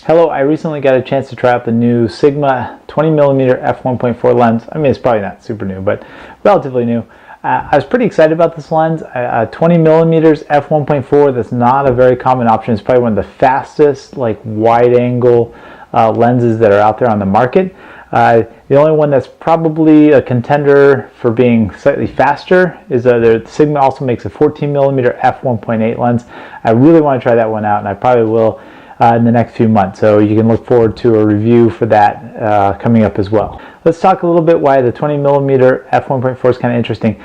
Hello, I recently got a chance to try out the new Sigma 20mm f1.4 lens. I mean, it's probably not super new, but relatively new. I was pretty excited about this lens. 20mm f1.4, that's not a very common option. It's probably one of the fastest, like, wide-angle lenses that are out there on the market. The only one that's probably a contender for being slightly faster is the Sigma also makes a 14mm f1.8 lens. I really want to try that one out, and I probably will in the next few months, so you can look forward to a review for that coming up as well. Let's talk a little bit why the 20mm f1.4 is kind of interesting.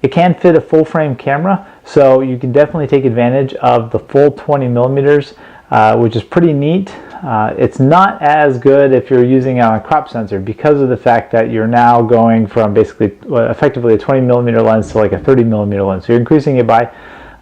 It can fit a full frame camera, so you can definitely take advantage of the full 20mm, which is pretty neat. It's not as good if you're using it on a crop sensor because of the fact that you're now going from basically effectively a 20mm lens to like a 30mm lens. So you're increasing it by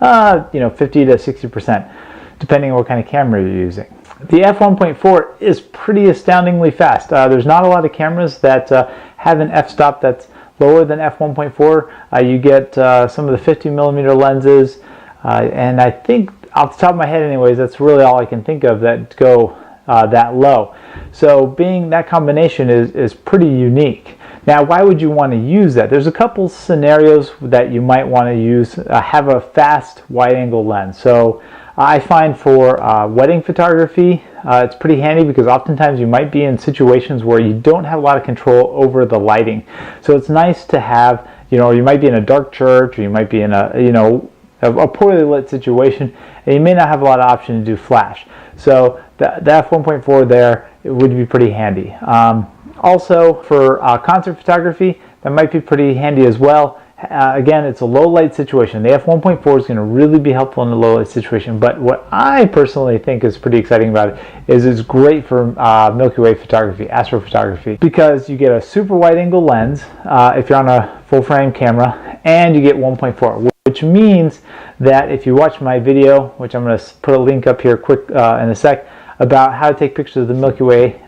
50 to 60%. Depending on what kind of camera you're using. The f1.4 is pretty astoundingly fast. There's not a lot of cameras that have an f-stop that's lower than f1.4. You get some of the 50mm lenses, and I think off the top of my head anyways, that's really all I can think of that go that low. So being that combination is pretty unique. Now, why would you want to use that? There's a couple scenarios that you might want to use, have a fast wide-angle lens. So I find for wedding photography, it's pretty handy because oftentimes you might be in situations where you don't have a lot of control over the lighting. So it's nice to have, you might be in a dark church, or you might be in a poorly lit situation, and you may not have a lot of option to do flash. So the f1.4 there, it would be pretty handy. Also for concert photography, that might be pretty handy as well. Again, it's a low light situation. The f1.4 is going to really be helpful in a low light situation, but what I personally think is pretty exciting about it is it's great for Milky Way photography, astrophotography, because you get a super wide angle lens if you're on a full frame camera, and you get 1.4, which means that if you watch my video, which I'm going to put a link up here quick in a sec, about how to take pictures of the Milky Way,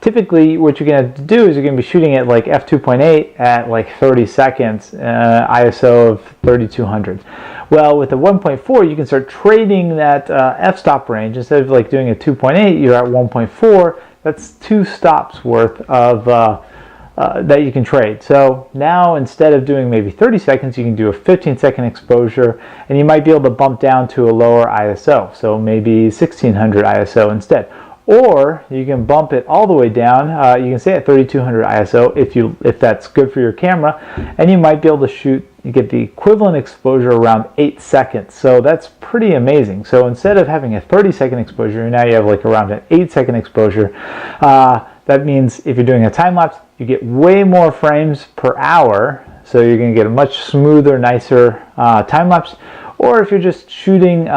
typically what you're going to do is you're going to be shooting at like f2.8 at like 30 seconds, ISO of 3200. Well, with the 1.4 you can start trading that f-stop range. Instead of like doing a 2.8, you're at 1.4. That's 2 stops worth of that you can trade. So now instead of doing maybe 30 seconds, you can do a 15-second exposure, and you might be able to bump down to a lower ISO, so maybe 1600 ISO instead. Or you can bump it all the way down. You can stay at 3200 ISO if that's good for your camera, and you might be able to you get the equivalent exposure around 8 seconds. So that's pretty amazing. So instead of having a 30-second exposure, now you have like around an 8-second exposure. That means if you're doing a time lapse, you get way more frames per hour. So you're going to get a much smoother, nicer time lapse. Or if you're just shooting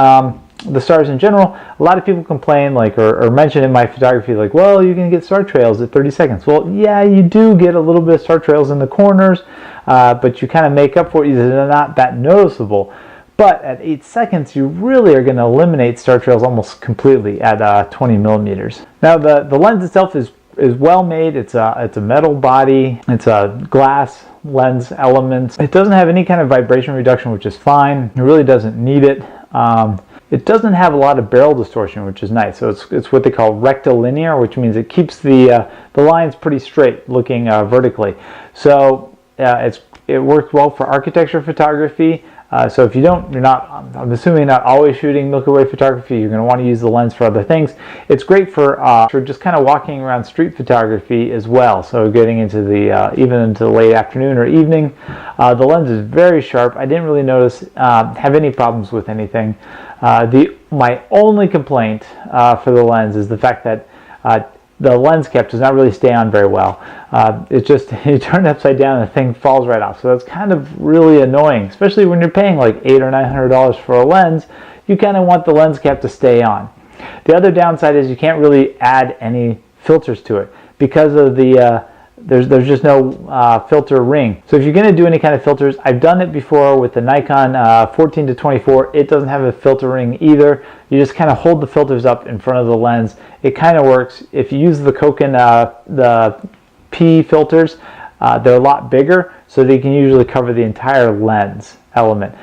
the stars in general, a lot of people complain or mention in my photography like, well, you can get star trails at 30 seconds. Well, yeah, you do get a little bit of star trails in the corners, but you kind of make up for it. They're not that noticeable. But at 8 seconds, you really are going to eliminate star trails almost completely at 20mm. Now, the lens itself is well made. It's a metal body. It's a glass lens elements. It doesn't have any kind of vibration reduction, which is fine. It really doesn't need it. It doesn't have a lot of barrel distortion, which is nice. So it's what they call rectilinear, which means it keeps the lines pretty straight, looking vertically. So it works well for architecture photography. So if I'm assuming not always shooting Milky Way photography, you're going to want to use the lens for other things. It's great for just kind of walking around street photography as well. So getting into even into the late afternoon or evening. The lens is very sharp. I didn't really have any problems with anything. My only complaint for the lens is the fact that the lens cap does not really stay on very well. You turn it upside down and the thing falls right off. So that's kind of really annoying, especially when you're paying like $800 or $900 for a lens. You kind of want the lens cap to stay on. The other downside is you can't really add any filters to it because of there's just no filter ring. So if you're going to do any kind of filters, I've done it before with the Nikon 14 to 24. It doesn't have a filter ring either. You just kind of hold the filters up in front of the lens. It kind of works. If you use the Koken, the P filters, they're a lot bigger, so they can usually cover the entire lens. element.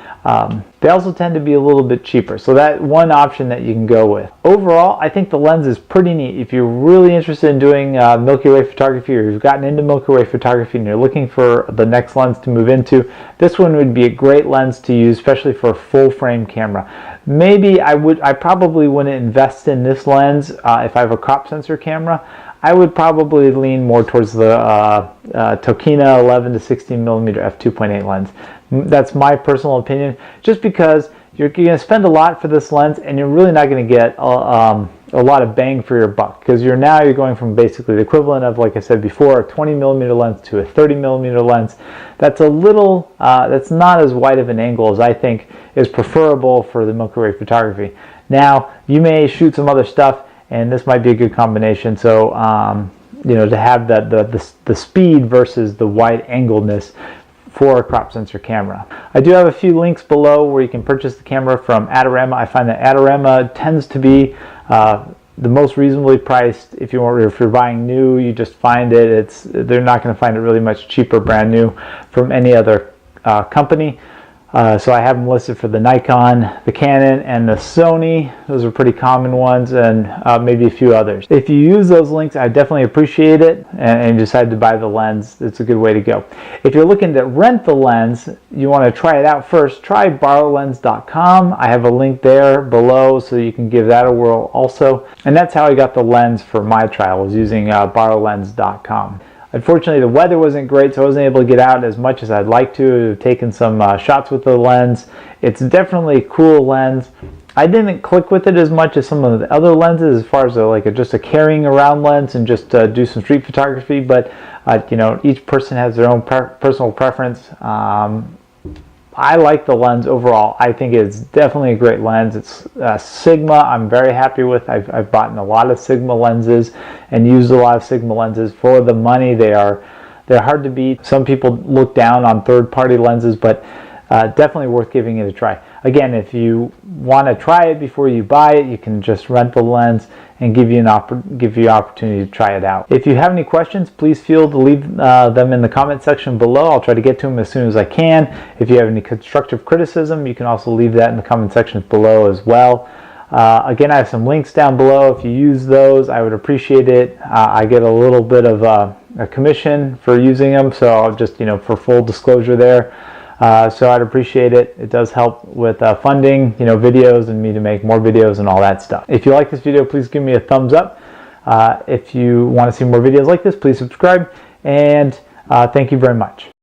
They also tend to be a little bit cheaper, so that's one option that you can go with. Overall, I think the lens is pretty neat. If you're really interested in doing Milky Way photography, or you've gotten into Milky Way photography and you're looking for the next lens to move into, this one would be a great lens to use, especially for a full frame camera. Maybe I probably wouldn't invest in this lens if I have a crop sensor camera. I would probably lean more towards the Tokina 11 to 16 millimeter f2.8 lens. That's my personal opinion, just because you're going to spend a lot for this lens and you're really not going to get a lot of bang for your buck, because you're going from basically the equivalent of, like I said before, a 20 millimeter lens to a 30 millimeter lens. That's a little, that's not as wide of an angle as I think is preferable for the Milky Way photography. Now, you may shoot some other stuff, and this might be a good combination. So, you know, to have the speed versus the wide angledness for a crop sensor camera. I do have a few links below where you can purchase the camera from Adorama. I find that Adorama tends to be the most reasonably priced. If you're buying new, you just find it. They're not going to find it really much cheaper brand new from any other company. So I have them listed for the Nikon, the Canon, and the Sony. Those are pretty common ones, and maybe a few others. If you use those links, I definitely appreciate it, and decide to buy the lens. It's a good way to go. If you're looking to rent the lens, you want to try it out first, try borrowlens.com. I have a link there below, so you can give that a whirl also. And that's how I got the lens for my trial, was using borrowlens.com. Unfortunately, the weather wasn't great, so I wasn't able to get out as much as I'd like to. I've taken some shots with the lens. It's definitely a cool lens. I didn't click with it as much as some of the other lenses, as far as just a carrying around lens and just do some street photography. But you know, each person has their own personal preference. I like the lens overall. I think it's definitely a great lens. It's Sigma. I'm very happy with. I've bought a lot of Sigma lenses and used a lot of Sigma lenses for the money. They're hard to beat. Some people look down on third-party lenses, but definitely worth giving it a try. Again, if you want to try it before you buy it, you can just rent the lens and give you opportunity to try it out. If you have any questions, please feel to leave them in the comment section below. I'll try to get to them as soon as I can. If you have any constructive criticism, you can also leave that in the comment sections below as well. Again, I have some links down below. If you use those, I would appreciate it. I get a little bit of a commission for using them, so I'll just, you know, for full disclosure there. So I'd appreciate it. It does help with funding, you know, videos and me to make more videos and all that stuff. If you like this video, please give me a thumbs up. If you want to see more videos like this, please subscribe, and thank you very much.